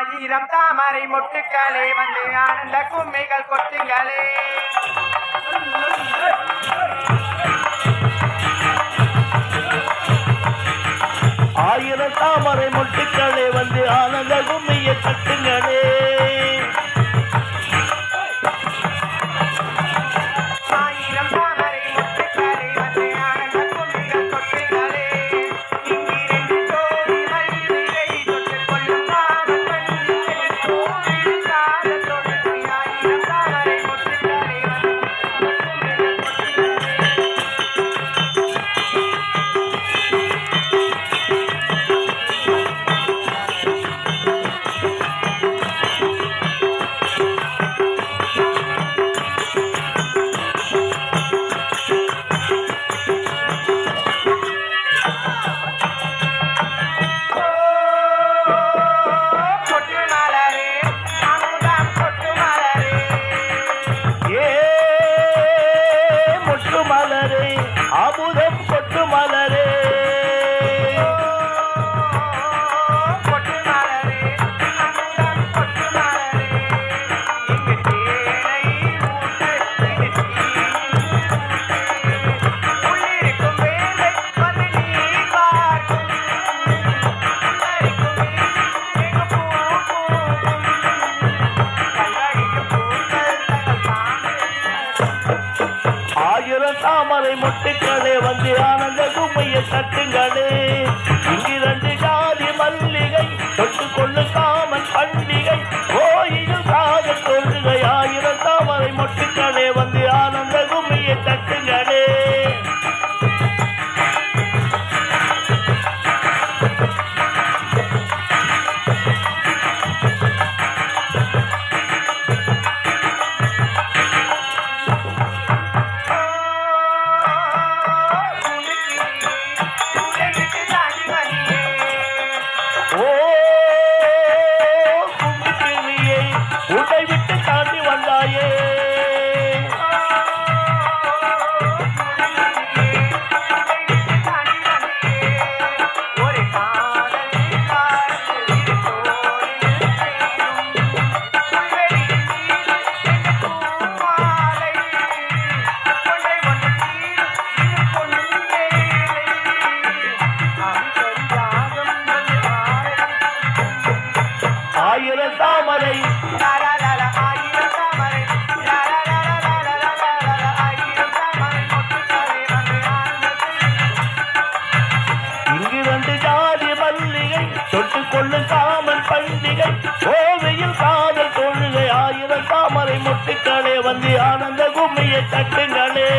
ஆயிரம் தாமரை மொட்டுக்களே வந்து ஆனந்த கும்மிகள் கொட்டுங்களே. ஆயிரம் தாமரை மொட்டுக்களே வந்து ஆனந்த கும்மியை கட்டுங்களே. அமுதம் கொட்டு மலரே தாமரை மொட்டுக்களே வந்து ஆனந்த கும்மியை தட்டுங்களே. இங்கிரண்டு ஜாதி மல்லிகை தொட்டுக்கொள்ளு காமன் பண்டிகை கோயிலில் காதல் தொழுகை. ஆயிரம் தாமரை மொட்டுக்களே வந்து ஆனந்த கும்மியை தட்டுங்களே. உடை விட்டு தாண்டி வந்தாயே ஆயிரம் தாமரை இங்கிரண்டு ஜாதி மல்லிகை தொட்டுக்கொள்ளு காமன் பண்டிகை கோவையில் காதல் தொழுகை. ஆயிரம் தாமரை மொட்டுக்களே வந்து ஆனந்த கும்மியை தட்டுங்களே.